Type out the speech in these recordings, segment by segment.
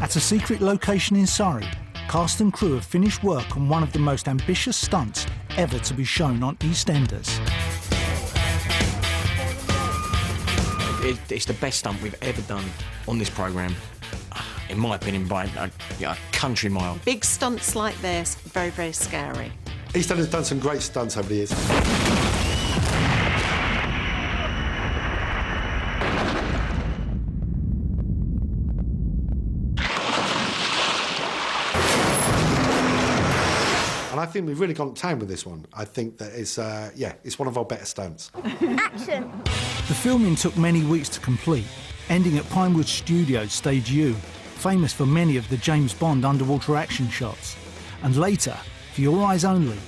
At a secret location in Surrey, cast and crew have finished work on one of the most ambitious stunts ever to be shown on EastEnders. It's the best stunt we've ever done on this programme, in my opinion, by a country mile. Big stunts like this, very, very scary. EastEnders has done some great stunts over the years. And I think we've really gone to town with this one. I think that it's, it's one of our better stunts. Action! The filming took many weeks to complete, ending at Pinewood Studios Stage U, famous for many of the James Bond underwater action shots. And later, for your eyes only,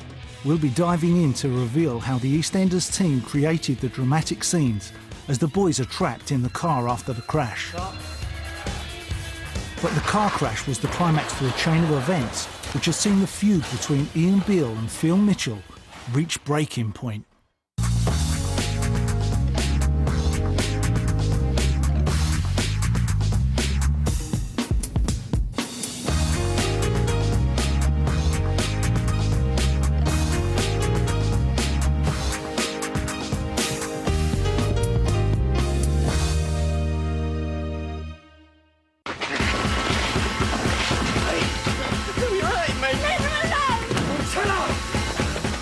we'll be diving in to reveal how the EastEnders team created the dramatic scenes as the boys are trapped in the car after the crash. But the car crash was the climax to a chain of events which has seen the feud between Ian Beale and Phil Mitchell reach breaking point.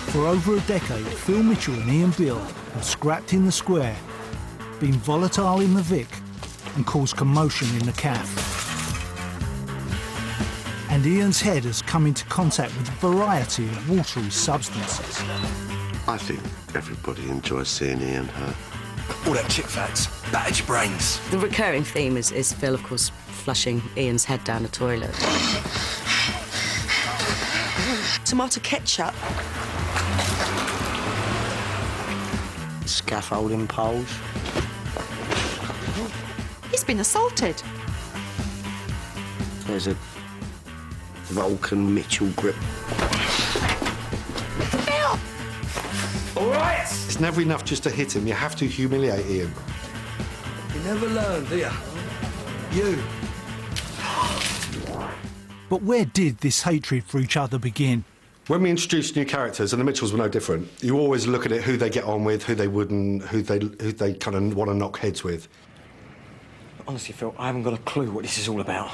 For over a decade, Phil Mitchell and Ian Beale have scrapped in the square, been volatile in the Vic and caused commotion in the CAF. And Ian's head has come into contact with a variety of watery substances. I think everybody enjoys seeing Ian hurt. All that chip fats, battered your brains. The recurring theme is Phil, of course, flushing Ian's head down the toilet. Tomato ketchup. Scaffolding poles. He's been assaulted. There's a Vulcan Mitchell grip. All right! It's never enough just to hit him. You have to humiliate Ian. You never learn, do you? You. But where did this hatred for each other begin? When we introduced new characters, and the Mitchells were no different, you always look at it, who they get on with, who they wouldn't, who they kind of want to knock heads with. Honestly, Phil, I haven't got a clue what this is all about.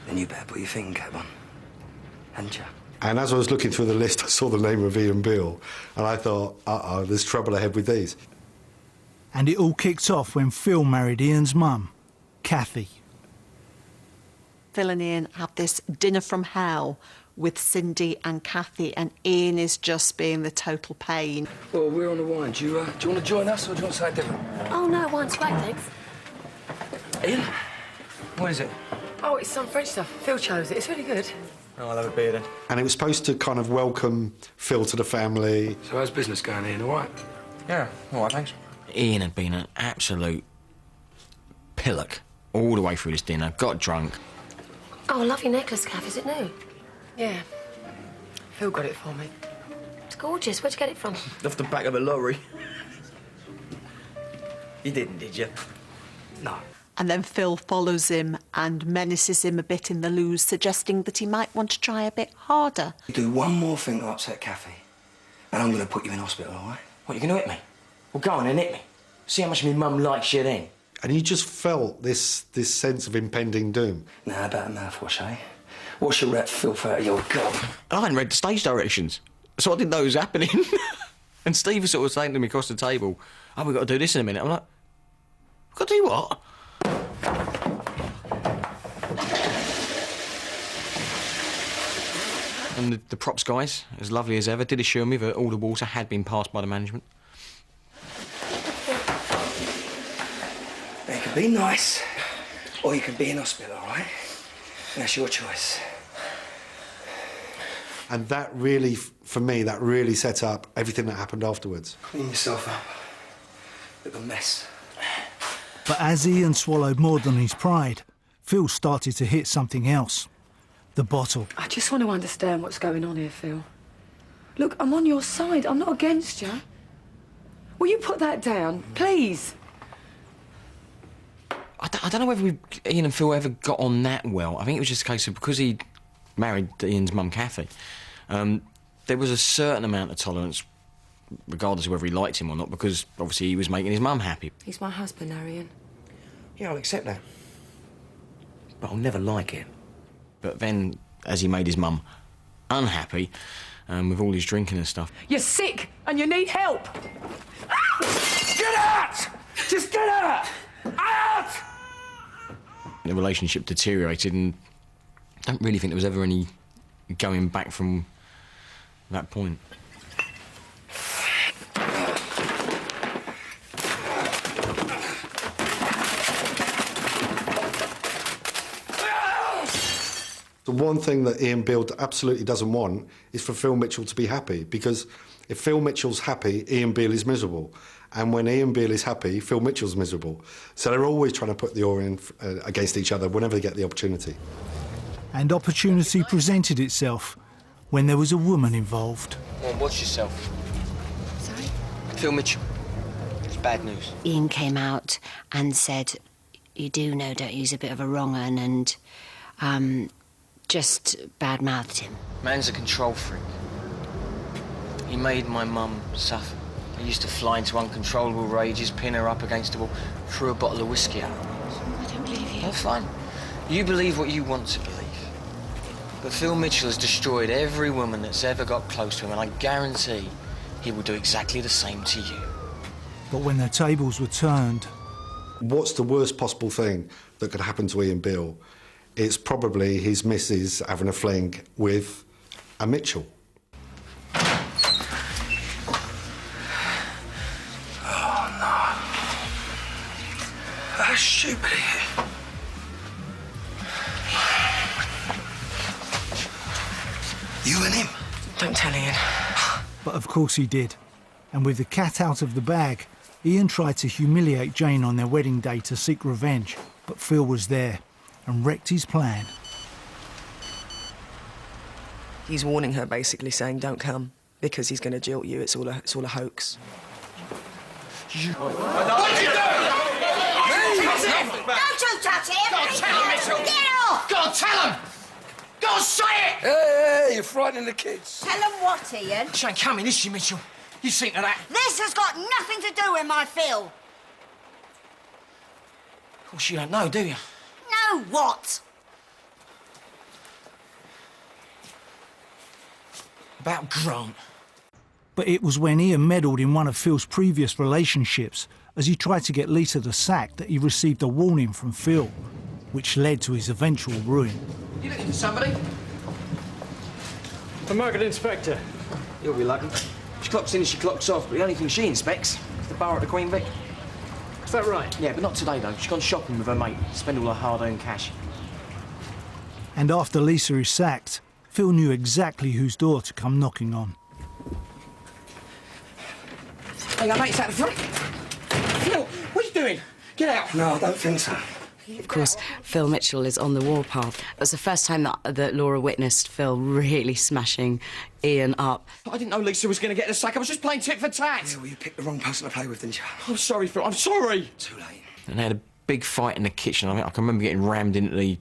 Then you better put your thinking cap on. Hadn't you? And as I was looking through the list, I saw the name of Ian Beale, and I thought, uh-oh, there's trouble ahead with these. And it all kicked off when Phil married Ian's mum, Kathy. Phil and Ian have this dinner from hell with Cindy and Kathy, and Ian is just being the total pain. Well, we're on the wine. Do you want to join us, or do you want something different? Oh, no, wine's great, thanks. Ian? What is it? Oh, it's some French stuff. Phil chose it. It's really good. Oh, I'll have a beer then. And it was supposed to kind of welcome Phil to the family. So how's business going, Ian, all right? Yeah, all right, thanks. Ian had been an absolute pillock all the way through this dinner, got drunk. Oh, I love your necklace, Kath. Is it new? Yeah. Phil got it for me. It's gorgeous. Where'd you get it from? Off the back of a lorry. You didn't, did you? No. And then Phil follows him and menaces him a bit in the loo, suggesting that he might want to try a bit harder. You do one more thing to upset Kathy, and I'm going to put you in hospital, all right? What, you going to hit me? Well, go on and hit me. See how much my mum likes you then. And you just felt this sense of impending doom. Nah, about a mouthwash, eh? Wash your rat filth out of your gut. I hadn't read the stage directions, so I didn't know what was happening. And Steve was sort of saying to me across the table, oh, we've got to do this in a minute. I'm like, we've got to do what? And the props guys, as lovely as ever, did assure me that all the water had been passed by the management. You can be nice, or you can be in hospital, all right? And that's your choice. And that really, for me, that really set up everything that happened afterwards. Clean yourself up. Look a mess. But as Ian swallowed more than his pride, Phil started to hit something else. The bottle. I just want to understand what's going on here, Phil. Look, I'm on your side. I'm not against you. Will you put that down, please? don't know whether Ian and Phil ever got on that well. I think it was just a case of because he married Ian's mum, Kathy, there was a certain amount of tolerance, regardless of whether he liked him or not, because obviously he was making his mum happy. He's my husband, Arian. Yeah, I'll accept that. But I'll never like it. But then, as he made his mum unhappy, with all his drinking and stuff... You're sick and you need help. Get out! Just get out! Out! The relationship deteriorated, and I don't really think there was ever any going back from that point. The one thing that Ian Beale absolutely doesn't want is for Phil Mitchell to be happy, because if Phil Mitchell's happy, Ian Beale is miserable. And when Ian Beale is happy, Phil Mitchell's miserable. So they're always trying to put the oar in against each other whenever they get the opportunity. And opportunity presented itself when there was a woman involved. Come on, watch yourself. Sorry? Phil Mitchell. It's bad news. Ian came out and said, you do know, don't you, he's a bit of a wrong un, and just bad-mouthed him. Man's a control freak. He made my mum suffer. He used to fly into uncontrollable rages, pin her up against the wall, threw a bottle of whiskey at her. I don't believe you. Oh, fine. You believe what you want to believe. But Phil Mitchell has destroyed every woman that's ever got close to him, and I guarantee he will do exactly the same to you. But when the tables were turned... What's the worst possible thing that could happen to Ian Beale? It's probably his missus having a fling with a Mitchell. How stupid are you? You and him? Don't tell Ian. But of course he did. And with the cat out of the bag, Ian tried to humiliate Jane on their wedding day to seek revenge. But Phil was there and wrecked his plan. He's warning her, basically saying, don't come, because he's going to jilt you. It's all a hoax. Don't you touch him! Go on, tell him, Mitchell! Get off! Go on, tell him! Go on, say it! Hey, you're frightening the kids. Tell them what, Ian? She ain't coming, is she, Mitchell? You seen to that? This has got nothing to do with my Phil. Of course you don't know, do you? No, what? About Grant. But it was when Ian meddled in one of Phil's previous relationships, as he tried to get Lisa the sack, that he received a warning from Phil, which led to his eventual ruin. You looking for somebody? The market inspector. You'll be lucky. She clocks in and she clocks off, but the only thing she inspects is the bar at the Queen Vic. Is that right? Yeah, but not today, though. She's gone shopping with her mate to spend all her hard-earned cash. And after Lisa is sacked, Phil knew exactly whose door to come knocking on. Hey, mate, it's out the front. Phil, what are you doing? Get out. No, I don't think so. Of course, Phil Mitchell is on the warpath. It was the first time that Laura witnessed Phil really smashing Ian up. I didn't know Lisa was going to get the sack. I was just playing tit for tat. Yeah, well, you picked the wrong person to play with, didn't you? I'm sorry, Phil. I'm sorry. Too late. And they had a big fight in the kitchen. I mean, I can remember getting rammed into the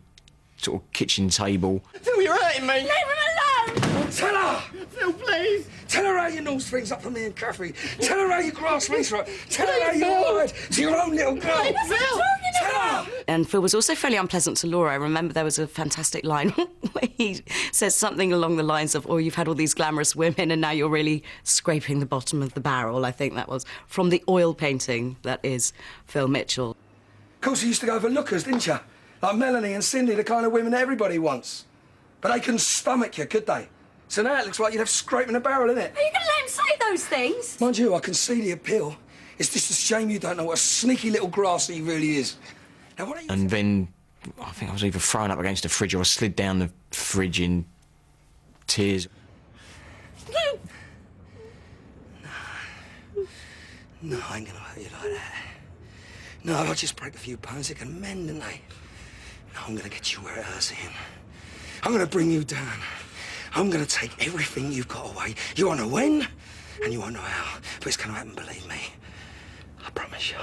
sort of kitchen table. Phil, you're hurting me. Leave him alone! Tell her! Phil, please! Tell her how you nose things up for me and Kathy. Tell her how you grass Lisa up. Tell her how you lied to your own little girl. Phil! Tell her! And Phil was also fairly unpleasant to Laura. I remember there was a fantastic line where he says something along the lines of, oh, you've had all these glamorous women and now you're really scraping the bottom of the barrel. I think that was from the oil painting that is Phil Mitchell. Of course, you used to go for lookers, didn't you? Like Melanie and Cindy, the kind of women everybody wants. But they couldn't stomach you, could they? So now it looks like you'd have scraping a barrel, innit? Are you going to let him say those things? Mind you, I can see the appeal. It's just a shame you don't know what a sneaky little grasser he really is. Now, what are you... And then I think I was either thrown up against the fridge or I slid down the fridge in tears. No, I ain't gonna hurt you like that. No, I'll just break a few bones. They can mend, don't they? No, I'm gonna get you where it hurts, Ian. I'm gonna bring you down. I'm gonna take everything you've got away. You won't know when, and you won't know how. But it's gonna happen, believe me. I promise you.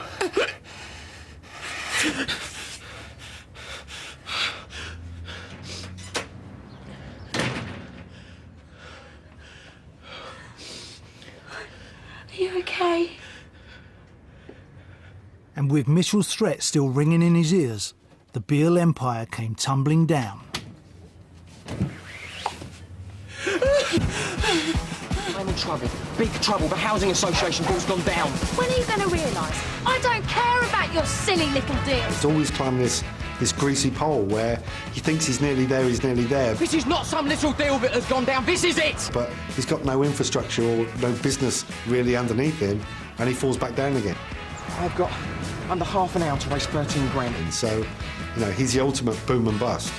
And with Mitchell's threat still ringing in his ears, the Beale empire came tumbling down. I'm in trouble. Big trouble. The housing association bill's gone down. When are you going to realise? I don't care about your silly little deals. He's always climbing this greasy pole where he thinks he's nearly there, This is not some little deal that has gone down. This is it! but he's got no infrastructure or no business really underneath him, and he falls back down again. I've got under half an hour to raise 13 grand. And so, he's the ultimate boom and bust.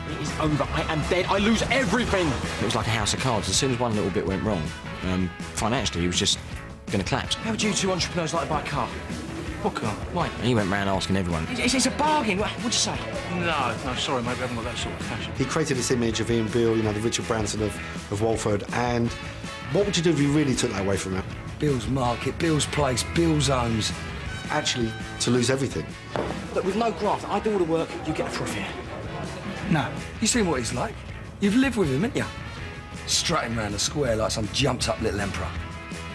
It is over. I am dead. I lose everything. It was like a house of cards. As soon as one little bit went wrong, financially, he was just going to collapse. How would you two entrepreneurs like to buy a car? What car? Why? And he went round asking everyone. It's a bargain. What'd you say? No, sorry, mate, we haven't got that sort of cash. He created this image of Ian Beale, the Richard Branson of Walford, and what would you do if you really took that away from him? Beale's market, Beale's place, Beale's homes. Actually, to lose everything. Look, with no graft, I do all the work, you get the profit. No. You seen what he's like? You've lived with him, haven't you? Strutting round the square like some jumped-up little emperor.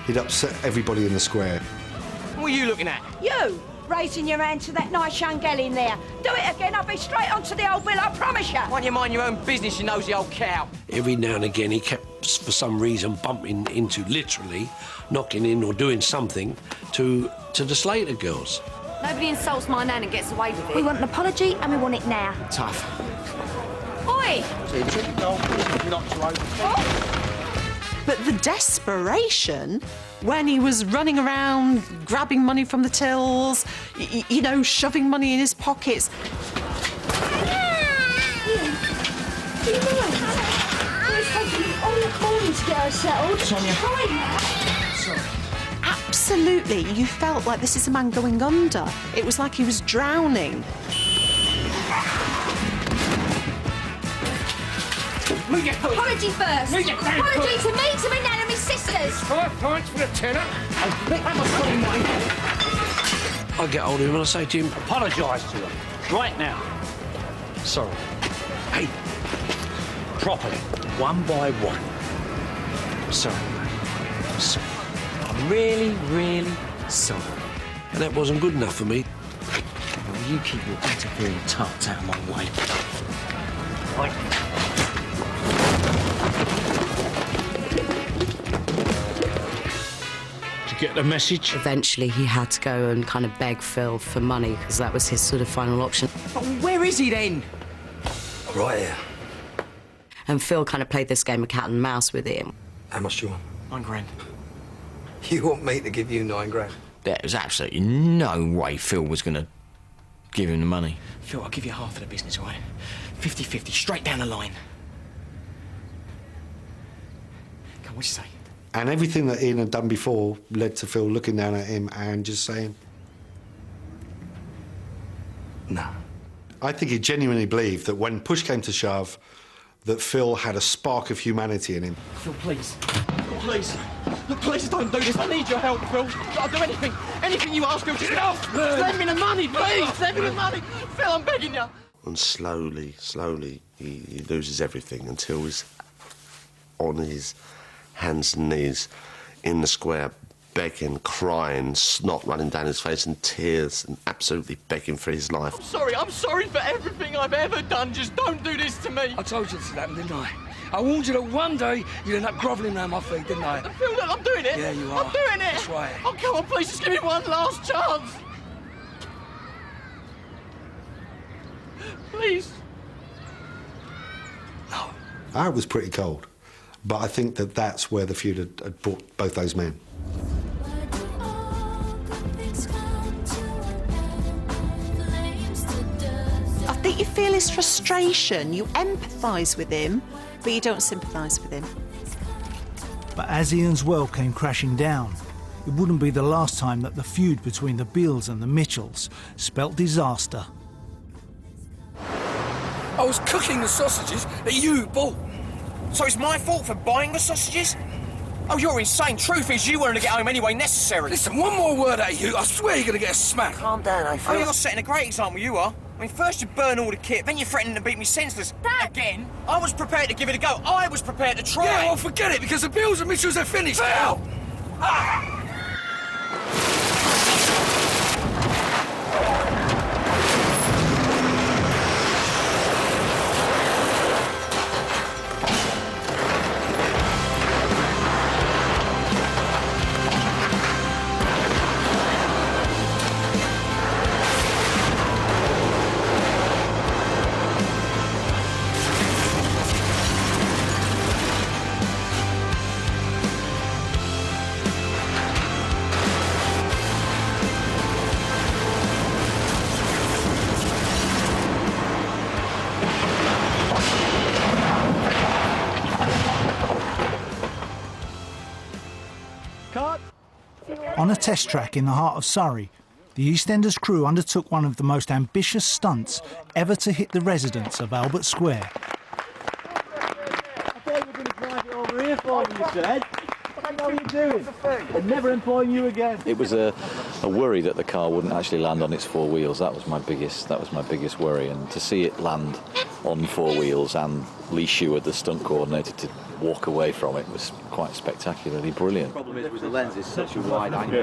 He'd upset everybody in the square. What are you looking at? You, raising your hand to that nice young gal in there. Do it again, I'll be straight onto the old bill, I promise you. Why don't you mind your own business, you nosy old cow? Every now and again, he kept, for some reason, bumping into, literally, knocking in or doing something to the Slater girls. Nobody insults my nan and gets away with it. We want an apology and we want it now. Tough. Oi! But the desperation when he was running around grabbing money from the tills, shoving money in his pockets. Absolutely, you felt like this is a man going under. It was like he was drowning. Apology first. Apology to me, to my nan and my sisters. 5 pints for the tenner. I get hold of him and I say to him, Apologise to them. Right now. sorry. Hey, properly, one by one. I'm sorry, mate. I'm sorry. I'm really, really sorry. And that wasn't good enough for me. Will you keep your interfering tarts out of my way? Right. Get the message? Eventually, he had to go and kind of beg Phil for money because that was his sort of final option. But where is he then? Right here. And Phil kind of played this game of cat and mouse with him. How much do you want? 9 grand. You want me to give you 9 grand? There was absolutely no way Phil was going to give him the money. Phil, I'll give you half of the business, all right? 50-50, straight down the line. Come on, what'd you say? And everything that Ian had done before led to Phil looking down at him and just saying... No. I think he genuinely believed that when push came to shove, that Phil had a spark of humanity in him. Phil, please. Please. Please don't do this. I need your help, Phil. I'll do anything. Anything you ask, Phil. Just lend me the money, please. Lend me the money. Phil, I'm begging you. And slowly, he loses everything until he's on his hands and knees in the square, begging, crying, snot running down his face and tears, and absolutely begging for his life. I'm sorry for everything I've ever done. Just don't do this to me. I told you this would happen, didn't I? I warned you that one day you'd end up grovelling around my feet, didn't I? Phil, look, I'm doing it. Yeah, you are. I'm doing it. That's right. Oh, come on, please, just give me one last chance. Please. No. I was pretty cold, but I think that that's where the feud had brought both those men. I think you feel his frustration, you empathise with him, but you don't sympathise with him. But as Ian's world came crashing down, it wouldn't be the last time that the feud between the Beales and the Mitchells spelt disaster. I was cooking the sausages that you bought. So it's my fault for buying the sausages? Oh, you're insane. Truth is, you wanted to get home anyway necessary. Listen, one more word out of you, I swear you're going to get a smack. Calm down, I feel. Oh, you're setting a great example, you are. I mean, first you burn all the kit, then you're threatening to beat me senseless. Dad! Again? I was prepared to give it a go. I was prepared to try. Yeah, well, forget it, because the Beales and Mitchells are finished. Phil! Ah! On a test track in the heart of Surrey, the EastEnders crew undertook one of the most ambitious stunts ever to hit the residents of Albert Square. I thought you were going to drive it over here for me, you said. What the hell are you doing? I'd never employ you again. It was a worry that the car wouldn't actually land on its four wheels. That was my biggest worry. And to see it land on four wheels and Lee Sheward, the stunt coordinator, to walk away from it was quite spectacularly brilliant. The problem is with the lens is such a wide angle.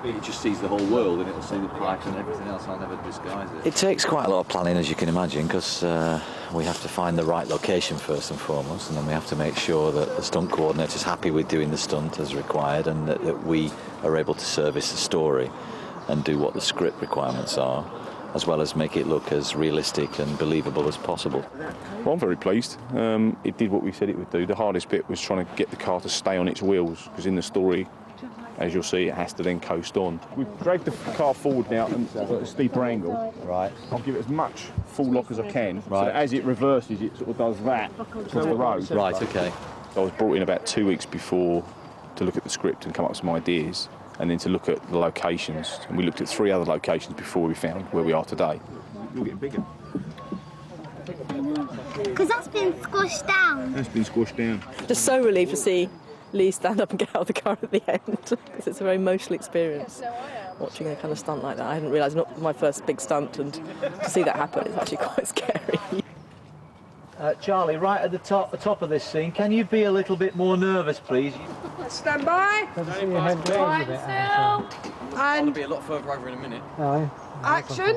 It just sees the whole world and it'll see the pipes and everything else. I'll never disguise it. It takes quite a lot of planning, as you can imagine, because we have to find the right location first and foremost, and then we have to make sure that the stunt coordinator is happy with doing the stunt as required, and that we are able to service the story and do what the script requirements are, as well as make it look as realistic and believable as possible. Well, I'm very pleased. It did what we said it would do. The hardest bit was trying to get the car to stay on its wheels, because in the story, as you'll see, it has to then coast on. We've dragged the car forward now at a steeper angle. Right. I'll give it as much full lock as I can. Right. So that as it reverses, it sort of does that across the road. Right, OK. So I was brought in about 2 weeks before to look at the script and come up with some ideas, and then to look at the locations. And we looked at 3 other locations before we found where we are today. You're getting bigger. Because that's been squashed down. That's been squashed down. Just so relieved to see Lee stand up and get out of the car at the end, because it's a very emotional experience watching a kind of stunt like that. I hadn't realised, not my first big stunt, and to see that happen is actually quite scary. Charlie, right at the top of this scene, can you be a little bit more nervous, please? Stand by. Right, still. I'll be a lot further over in a minute. Action.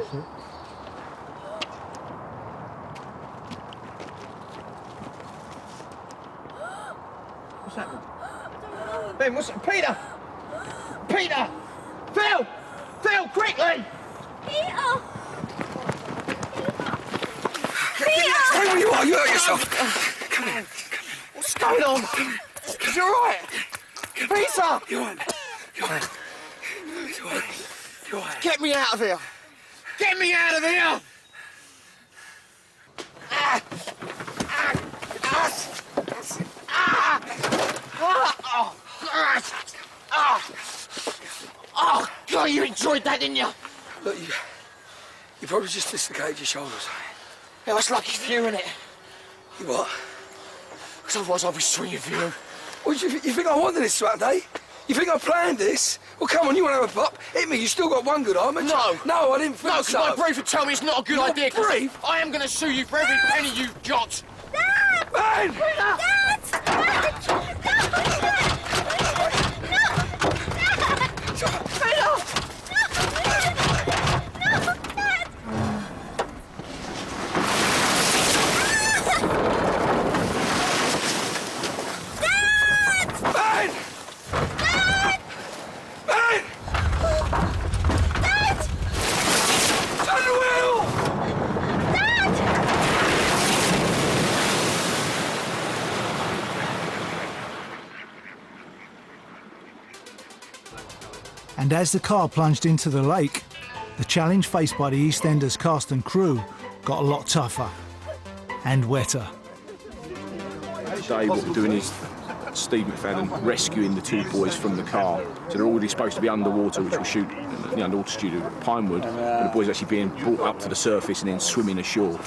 What's happening? Ben, what's it? Peter! Peter! Phil! Phil, quickly! Peter! Stay where you are, you hurt yourself. Come here. What's going on? Is you alright? Peter! You all right? You all right? You all right? You all right? Get me out of here! Get me out of here! Ah! Ah! Ah! Ah! Oh, Christ! Ah! Oh, God, you enjoyed that, didn't you? Look, you probably just dislocated your shoulders. It was lucky for you, innit? You what? Because otherwise I'll be swinging for you. What, you think I wanted this Saturday? You think I planned this? Well, come on, you want to have a pop? Hit me, you still got one good arm, haven't you? No, I didn't think no, so. No, because my brief would tell me it's not a good Your idea. brief? I am going to sue you for every penny you've got. Dad! Man! Dad! And as the car plunged into the lake, the challenge faced by the EastEnders cast and crew got a lot tougher and wetter. Today what we're doing is Steve McFadden rescuing the 2 boys from the car. So they're already supposed to be underwater, which we'll shoot in the underwater studio at Pinewood, but the boys are actually being brought up to the surface and then swimming ashore.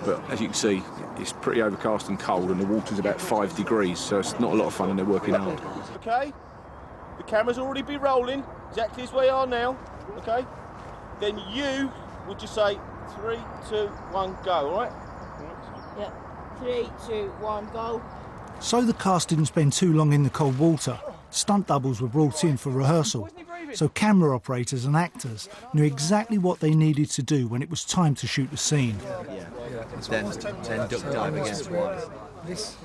But as you can see, it's pretty overcast and cold, and the water's about 5 degrees, so it's not a lot of fun, and they're working hard. Okay, the camera's already been rolling, exactly as we are now, okay? Then you would just say 3, 2, 1, go, all right? Yeah. 3, 2, 1, go. So the cast didn't spend too long in the cold water. Stunt doubles were brought in for rehearsal, so camera operators and actors knew exactly what they needed to do when it was time to shoot the scene. Then duck dive against twice.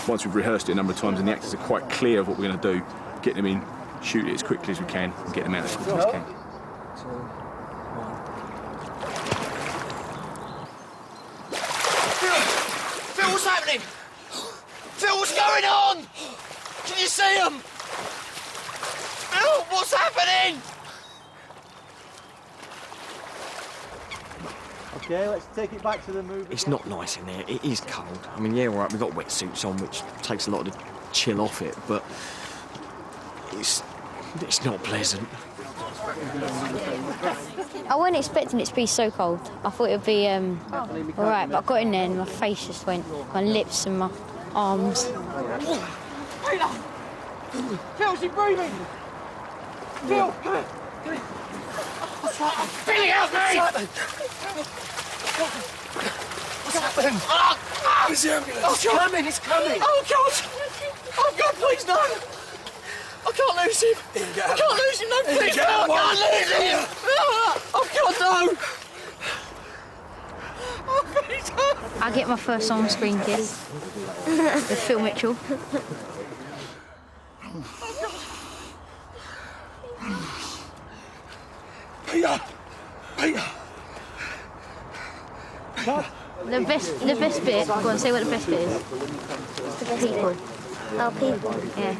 Once we've rehearsed it a number of times and the actors are quite clear of what we're going to do, get them in, shoot it as quickly as we can, and get them out as quickly as we can. Phil, what's happening? Phil, what's going on? Can you see him? Phil, what's happening? Okay, let's take it back to the movie. It's not nice in there. It is cold. I mean, yeah, all right, we've got wetsuits on, which takes a lot of the chill off it, but it's It's not pleasant. I wasn't expecting it to be so cold. I thought it would be all right, but I got in there and my face just went, my lips and my arms. Peter! Phil's he breathing? Phil! What's happening? Billy, help me! What's happening? Where's the ambulance? Oh, it's coming, it's coming! Oh, God! Oh, God, please, no! I can't lose him! I can't lose him, no, please, no! I can't lose him! Oh, God, no! Oh, please, no! I get my first on-screen kiss with Phil Mitchell. Peter! Peter! The best bit. Go on, say what the best bit is. People. Oh, people. Yeah.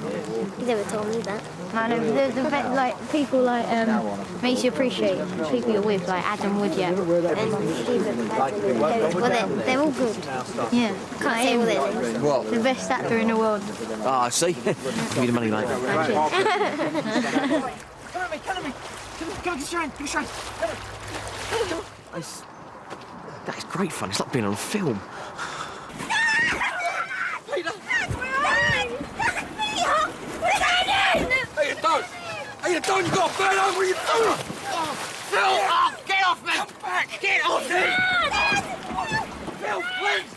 You never told me that. No, the like people like makes you appreciate people you're with, like Adam Woodyatt. Well, they're all good. Yeah. Can't say all their names. What? The best actor in the world. Ah, I see. Give me the money later. Come at me, come at me! Come on, get straight! That's great fun. It's like being on film. Peter! Hey, don't! Hey, don't! You got a burn over you! Phil! Oh, get off me! Come back! Get off me! Phil, please!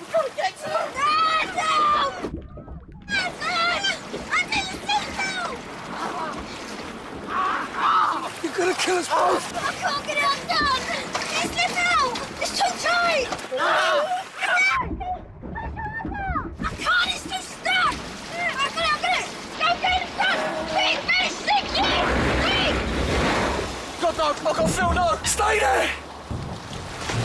We've got to get to him! You're gonna kill us both! I can't get it undone! It's slip out! It's too tight! I can't, it's too stuck! I got it! Go get it done! Please, stick it! God, no! I've got Phil, no! Stay there!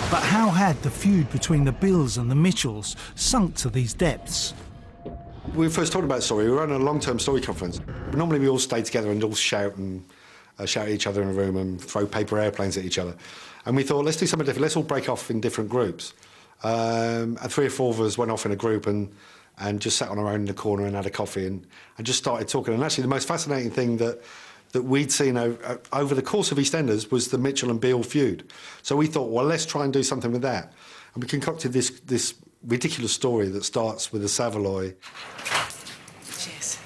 But how had the feud between the Beales and the Mitchells sunk to these depths? When we first talked about story, we were running a long-term story conference. Normally we all stay together and all shout at each other in a room and throw paper airplanes at each other. And we thought, let's do something different. Let's all break off in different groups. And 3 or 4 of us went off in a group and just sat on our own in the corner and had a coffee and just started talking. And actually the most fascinating thing that we'd seen over the course of EastEnders was the Mitchell and Beale feud. So we thought, well, let's try and do something with that. And we concocted this ridiculous story that starts with a Savoy. Cheers.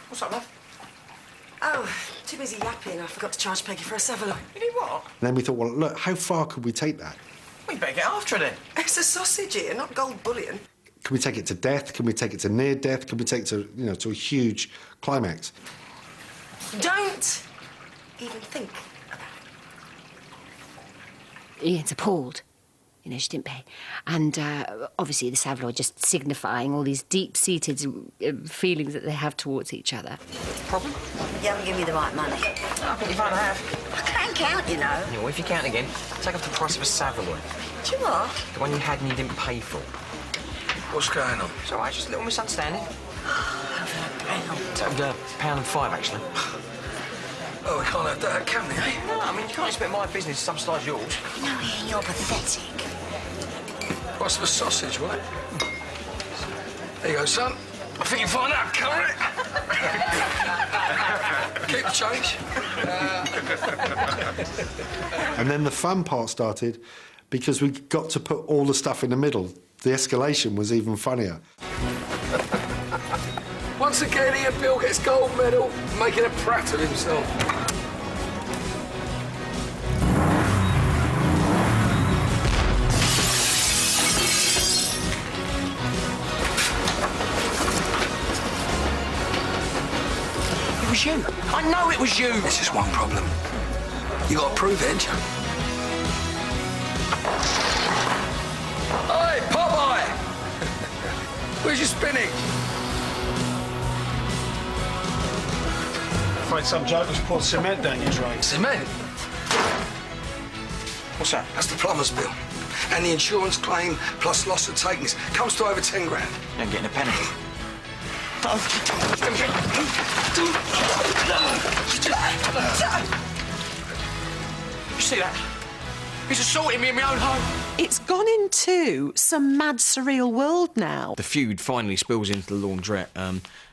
What's up, love? Oh, too busy yapping. I forgot to charge Peggy for a Savoy. You did what? And then we thought, well, look, how far could we take that? We better get after it then. It's a sausage here, not gold bullion. Can we take it to death? Can we take it to near death? Can we take it to, to a huge climax? Don't even think. Ian's appalled. She didn't pay. And obviously the Savoy just signifying all these deep-seated feelings that they have towards each other. Problem? You haven't given me the right money. I think you might have. I can't count, you know. Yeah, well, if you count again, take off the price of a Savoy. Do you what? The one you had and you didn't pay for. What's going on? It's all right, just a little misunderstanding. It's £1.05, actually. Oh, we can't have that, can we, eh? No, I mean, you can't expect my business to subsidise yours. No, Ian, you're pathetic. What's the sausage, what? There you go, son. I think you'll find out, can't you? Keep the change. And then the fun part started because we got to put all the stuff in the middle. The escalation was even funnier. Once again, Ian Beale gets gold medal, making a prat of himself. It was you. I know it was you. There's just one problem. You got to prove it, ain't you? Hey, Popeye! Where's your spinning? Afraid some joker's poured cement down your drain. Cement? What's that? That's the plumber's bill. And the insurance claim plus loss of takings comes to over 10 grand. You ain't getting a penny. You see that? He's assaulting me in my own home. It's gone into some mad, surreal world now. The feud finally spills into the laundrette.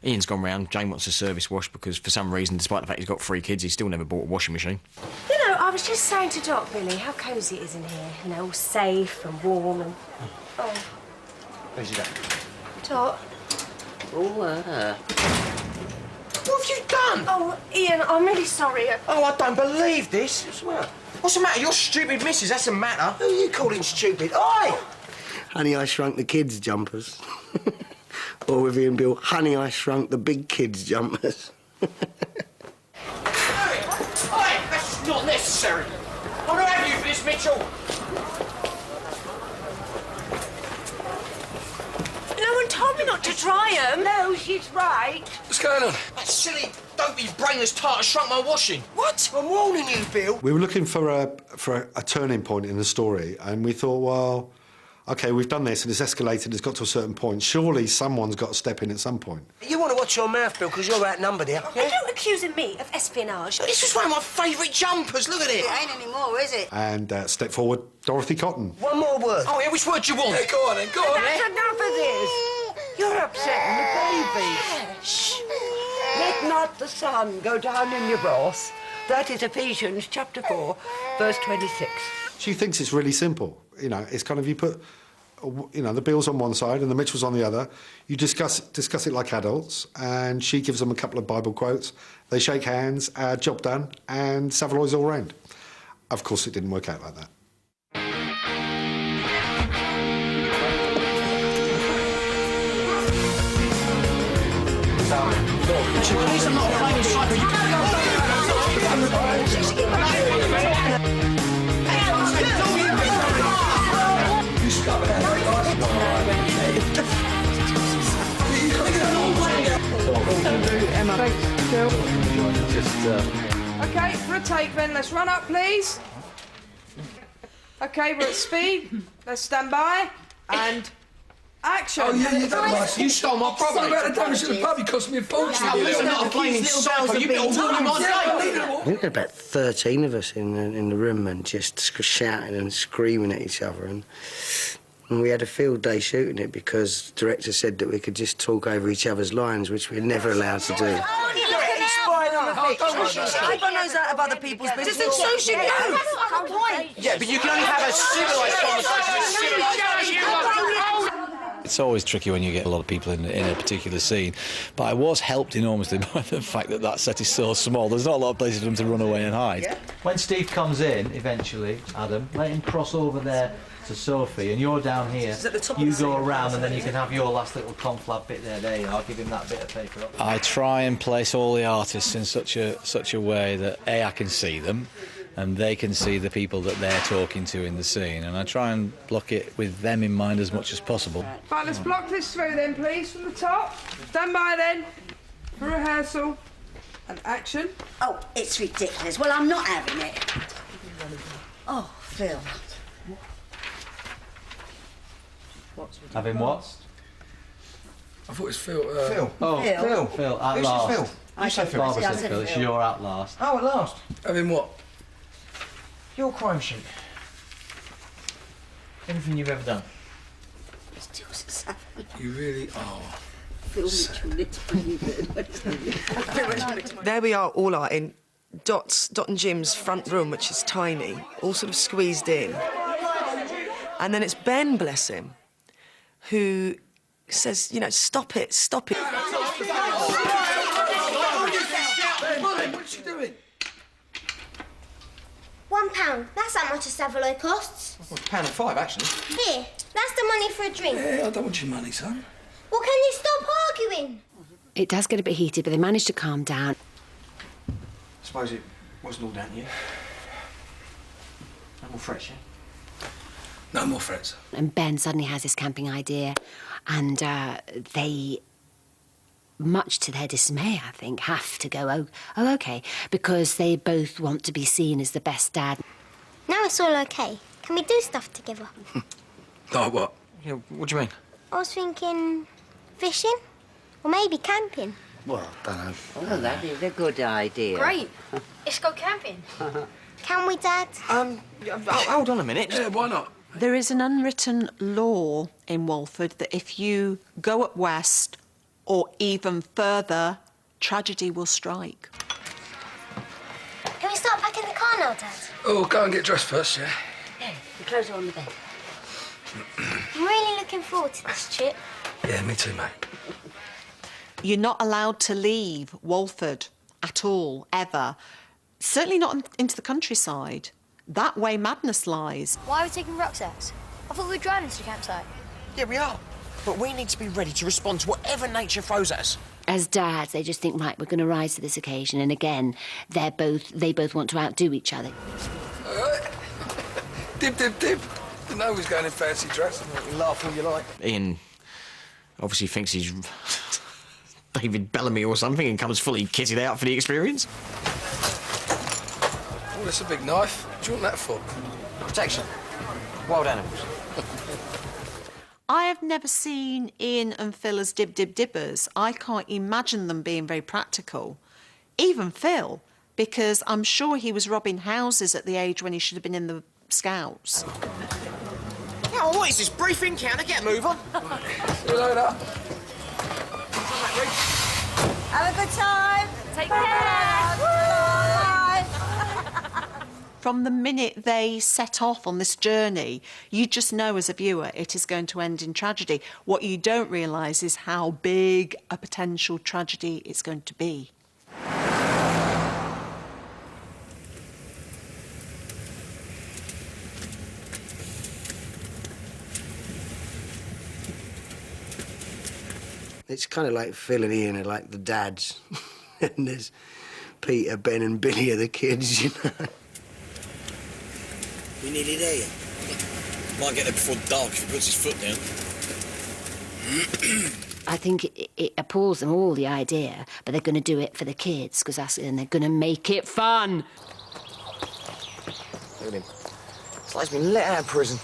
Ian's gone round. Jane wants a service wash because, for some reason, despite the fact he's got 3 kids, he's still never bought a washing machine. You know, I was just saying to Doc, Billy, how cosy it is in here. You know, all safe and warm and... Oh. Where's he at? Doc. Oh, What have you done? Oh, Ian, I'm really sorry. Oh, I don't believe this. What's the matter? You're stupid, missus. That's the matter. Who are you calling stupid? Oi! Honey, I Shrunk the Kids jumpers. Or with Ian Beale, Honey, I Shrunk the Big Kids jumpers. Oi! That's not necessary. I don't have you for this, Mitchell. No one told me not to try them. No, she's right. What's going on? That silly, dopey, brainless tart has shrunk my washing. What? I'm warning you, Bill. We were looking for a turning point in the story, and we thought, well, OK, we've done this and it's escalated, it's got to a certain point. Surely someone's got to step in at some point. You want to watch your mouth, Bill, because you're outnumbered here. Are you accusing me of espionage? This was one of my favourite jumpers. Look at it. It ain't anymore, is it? And step forward, Dorothy Cotton. One more word. Oh, yeah, which word do you want? Yeah, go on then, go on. That's enough of this. You're upsetting the babies. Shh. Let not the sun go down in your broth. That is Ephesians chapter 4, verse 26. She thinks it's really simple. You know, it's kind of, you put, you know, the Beales on one side and the Mitchells on the other. You discuss it like adults, and she gives them a couple of Bible quotes. They shake hands, job done, and Savoy's all round. Of course, it didn't work out like that. OK, for a take then, let's run up, please. OK, we're at speed. Let's stand by and action. Oh, yeah, you've done nice. You stole my property. Sorry about the damage to the pub. You cost me a fortune. You're not a flaming psycho. You built a wall in my day. I think there were about 13 of us in the room and just shouting and screaming at each other. And we had a field day shooting it because the director said that we could just talk over each other's lines, which we're never allowed to do. Everyone knows that of other people's business. Just so she knows. That's not the point. Yeah, but you can only have a civilised conversation with civilised. It's always tricky when you get a lot of people in a particular scene, but I was helped enormously by the fact that that set is so small. There's not a lot of places for them to run away and hide. Yeah. When Steve comes in, eventually, Adam, let him cross over there to Sophie, and you're down here. You go around, and then you can have your last little conflab bit there. There you are. Give him that bit of paper up. I try and place all the artists in such a way that A, I can see them, and they can see the people that they're talking to in the scene, and I try and block it with them in mind as much as possible. Right, let's block this through then, please, from the top. Stand by then for rehearsal and action. Oh, it's ridiculous. Well, I'm not having it. Oh, Phil. Having what? I thought it was Phil. Phil. Oh, Phil. At Who's last. Phil? You say Phil. Barbara said Phil. It's your at last. Oh, at last. Having what? Your crime sheet. Anything you've ever done. You really are. There we are, all are in Dot and Jim's front room, which is tiny, all sort of squeezed in. And then it's Ben, bless him, who says, you know, stop it, stop it. What's she doing? £1. That's how much a Savoy costs. Well, £1.05, actually. Here, that's the money for a drink. Yeah, I don't want your money, son. Well, can you stop arguing? It does get a bit heated, but they manage to calm down. I suppose it wasn't all down to you. No more threats, yeah? No more threats. And Ben suddenly has this camping idea, and they, much to their dismay, I think, have to go, oh, OK, because they both want to be seen as the best dad. Now it's all OK. Can we do stuff together? Like what? Yeah, what do you mean? I was thinking fishing, or maybe camping. Well, I don't know. Oh, that is a good idea. Great. Let's go camping. Can we, Dad? Hold on a minute. Yeah, why not? There is an unwritten law in Walford that if you go up west or even further, tragedy will strike. Can we start packing the car now, Dad? Oh, go and get dressed first, yeah? Yeah, the clothes are on the bed. I'm really looking forward to this trip. Yeah, me too, mate. You're not allowed to leave Walford at all, ever. Certainly not into the countryside. That way madness lies. Why are we taking rucksacks? I thought we were driving to the campsite. Yeah, we are. But we need to be ready to respond to whatever nature throws at us. As dads, they just think, right, we're going to rise to this occasion. And again, they both want to outdo each other. All right. Dib, dib, dib. Didn't know he was going in fancy dress. You can laugh all you like. Ian obviously thinks he's David Bellamy or something and comes fully kitted out for the experience. Oh, that's a big knife. What do you want that for? Protection. Wild animals. I have never seen Ian and Phil as dib-dib-dibbers. I can't imagine them being very practical. Even Phil, because I'm sure he was robbing houses at the age when he should have been in the Scouts. Yeah, what is this briefing? Can I get a move on? See you later. Have a good time. Take care. Bye. From the minute they set off on this journey, you just know as a viewer it is going to end in tragedy. What you don't realise is how big a potential tragedy it's going to be. It's kind of like Phil and Ian are like the dads, and there's Peter, Ben and Billy are the kids, you know. We nearly there yet. Might get there before dark if he puts his foot down. I think it appalls them all, the idea, but they're going to do it for the kids, and they're going to make it fun. Look at him. It's like he's been let out of prison.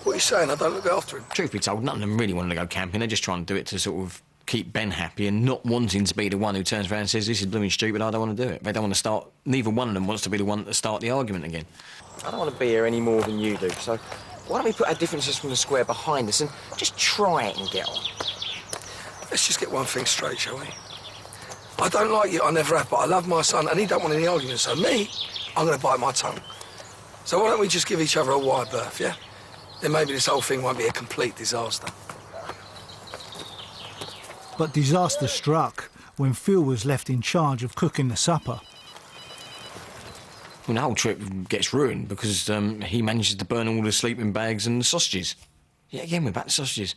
What are you saying? I don't look after him. Truth be told, none of them really wanted to go camping. They're just trying to do it to sort of keep Ben happy and not wanting to be the one who turns around and says, this is blooming stupid, I don't want to do it. They don't want to start... Neither one of them wants to be the one to start the argument again. I don't want to be here any more than you do, so why don't we put our differences from the square behind us and just try it and get on? Let's just get one thing straight, shall we? I don't like you, I never have, but I love my son and he don't want any arguments, so me, I'm going to bite my tongue. So why don't we just give each other a wide berth, yeah? Then maybe this whole thing won't be a complete disaster. But disaster struck when Phil was left in charge of cooking the supper. Well, the whole trip gets ruined because he manages to burn all the sleeping bags and the sausages. Yeah, again, we're back to sausages.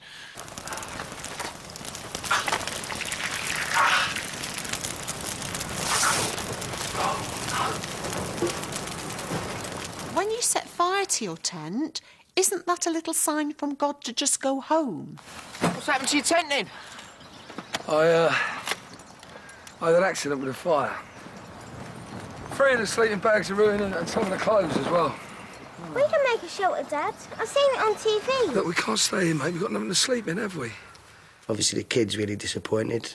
When you set fire to your tent, isn't that a little sign from God to just go home? What's happened to your tent then? I had an accident with a fire. 3 of the sleeping bags are ruined and some of the clothes as well. We can make a shelter, Dad. I've seen it on TV. Look, we can't stay here, mate. We've got nothing to sleep in, have we? Obviously, the kid's really disappointed.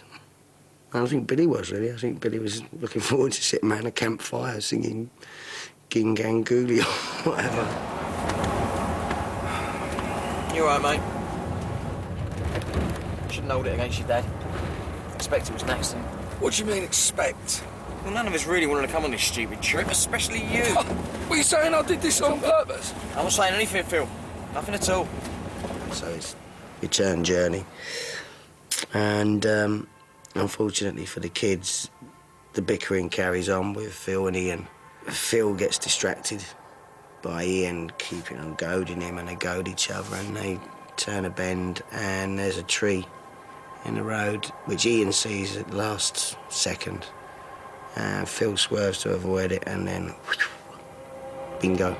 I don't think Billy was, really. I think Billy was looking forward to sitting around a campfire singing Ging Gang Gooly or whatever. You all right, mate? Shouldn't hold it against your dad. Expect it was an accident. What do you mean, expect? Well, none of us really wanted to come on this stupid trip, especially you. What are you saying? I did this on purpose? I'm not saying anything, Phil. Nothing at all. So it's return journey. And unfortunately for the kids, the bickering carries on with Phil and Ian. Phil gets distracted by Ian keeping on goading him, and they goad each other, and they turn a bend, and there's a tree in the road, which Ian sees at the last second. And Phil swerves to avoid it, and then bingo.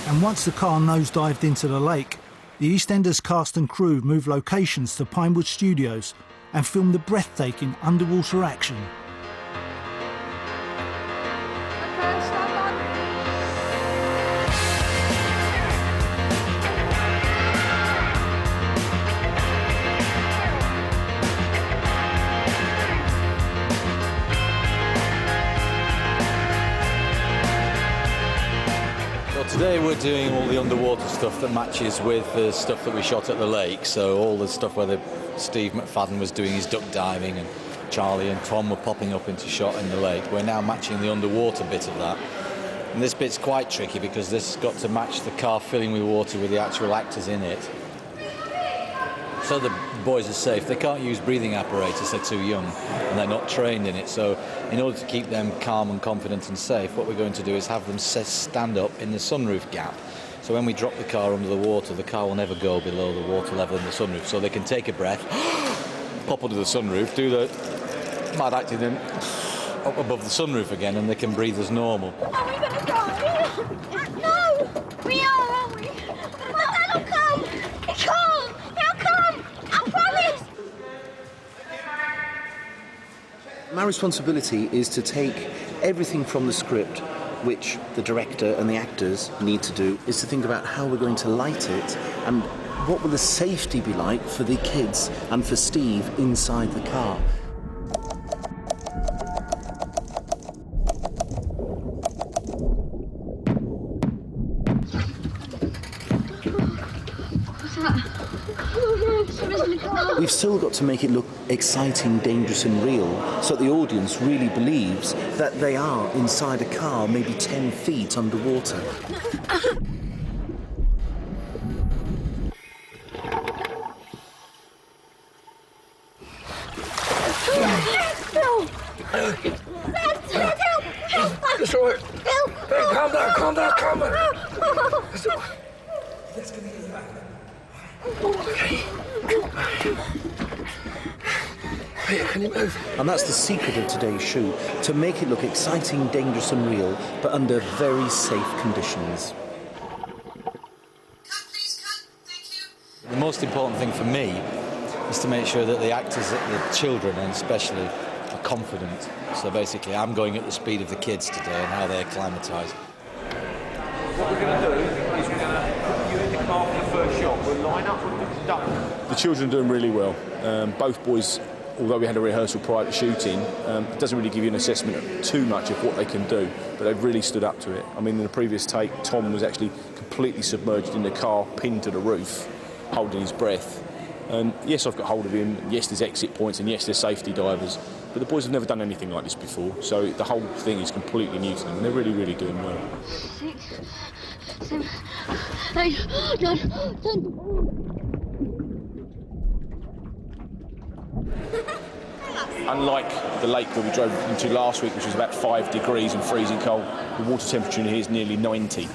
And once the car nosedived into the lake, the EastEnders cast and crew moved locations to Pinewood Studios, and film the breathtaking underwater action. Today we're doing all the underwater stuff that matches with the stuff that we shot at the lake. So all the stuff where Steve McFadden was doing his duck diving and Charlie and Tom were popping up into shot in the lake. We're now matching the underwater bit of that. And this bit's quite tricky because this has got to match the car filling with water with the actual actors in it. So the boys are safe. They can't use breathing apparatus, they're too young and they're not trained in it. So in order to keep them calm and confident and safe, what we're going to do is have them stand up in the sunroof gap. So when we drop the car under the water, the car will never go below the water level in the sunroof. So they can take a breath, pop under the sunroof, do the mad acting, then up above the sunroof again, and they can breathe as normal. Are we going to die? No! We are, aren't we? But that'll come! It can't! He'll come! I promise! My responsibility is to take everything from the script, which the director and the actors need to do, is to think about how we're going to light it and what will the safety be like for the kids and for Steve inside the car. We've still got to make it look exciting, dangerous and real, so that the audience really believes that they are inside a car, maybe 10 feet underwater. No! Dad, help! It's all right. Help! Hey, calm down, calm down, calm down. Hey, can you move? And that's the secret of today's shoot, to make it look exciting, dangerous and real, but under very safe conditions. The most important thing for me is to make sure that the actors, the children and especially, are confident. So basically I'm going at the speed of the kids today and how they acclimatise. What we're going to do is we're going to put you in the car for the first shot. We'll line up with the duck. The children are doing really well. Both boys, although we had a rehearsal prior to shooting, it doesn't really give you an assessment too much of what they can do, but they've really stood up to it. I mean, in the previous take, Tom was actually completely submerged in the car, pinned to the roof, holding his breath. And yes, I've got hold of him, yes, there's exit points, and yes, there's safety divers, but the boys have never done anything like this before, so the whole thing is completely new to them, and they're really, really doing well. 6, 7, 8, 9, 10. Unlike the lake where we drove into last week, which was about 5 degrees and freezing cold, the water temperature in here is nearly 90.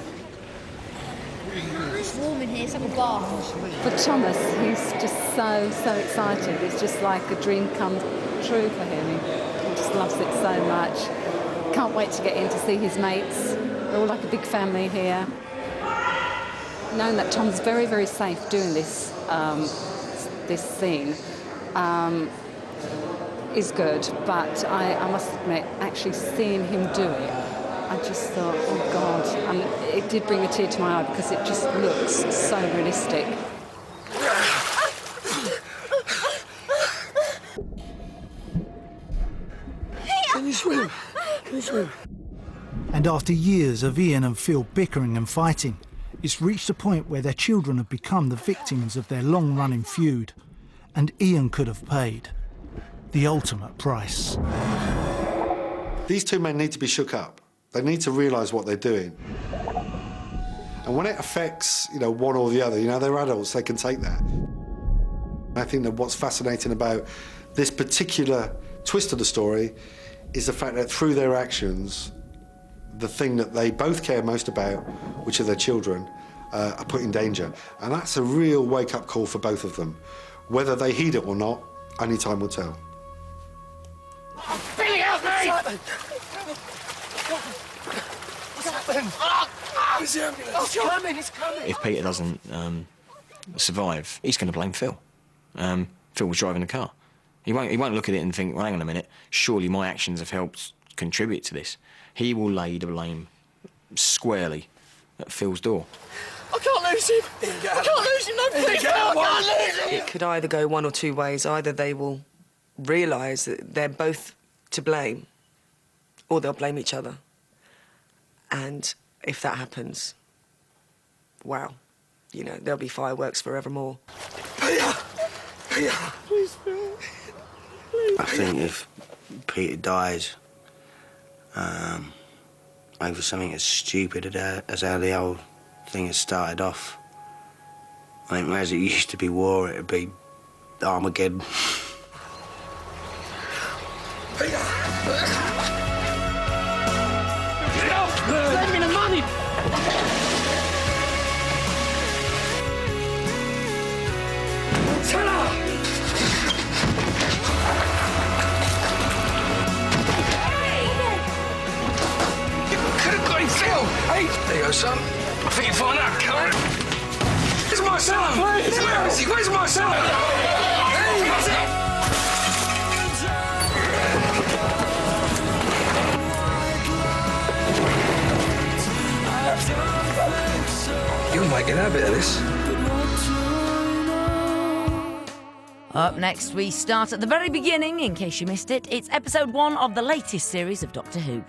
It's warm in here, it's like a bath. For Thomas, he's just so excited. It's just like a dream come true for him. He just loves it so much. Can't wait to get in to see his mates. We're all like a big family here. Knowing that Tom's very, very safe doing this this scene is good, but I must admit, actually seeing him do it, I just thought, oh God, and it did bring a tear to my eye because it just looks so realistic. Can you swim? Can you swim? And after years of Ian and Phil bickering and fighting, it's reached a point where their children have become the victims of their long-running feud, and Ian could have paid the ultimate price. These two men need to be shook up. They need to realise what they're doing. And when it affects, one or the other, they're adults, they can take that. I think that what's fascinating about this particular twist of the story is the fact that through their actions, the thing that they both care most about, which are their children, are put in danger. And that's a real wake-up call for both of them. Whether they heed it or not, only time will tell. Billy, help me! What's happened? Where's the ambulance? Oh, it's coming, it's coming! If Peter doesn't survive, he's going to blame Phil. Phil was driving the car. He won't look at it and think, well, hang on a minute, surely my actions have helped contribute to this. He will lay the blame squarely at Phil's door. I can't lose him. I can't lose him. No, please, Phil, I can't lose him. It could either go one or two ways. Either they will realise that they're both to blame, or they'll blame each other. And if that happens, wow, you know, there'll be fireworks forevermore. Peter! Please, Phil. Please. I think if Peter dies over something as stupid as how the whole thing has started off, I think as it used to be war, it'd be Armageddon. Peter! Lend me the money! Tell her! Could have got him, Phil. Hey, there you go, son. I think you'll find out, Karen. Where's my son? Where is he? Where's my son? Hey, what's it? You might get a bit of this. Up next, we start at the very beginning, in case you missed it. It's episode 1 of the latest series of Doctor Who.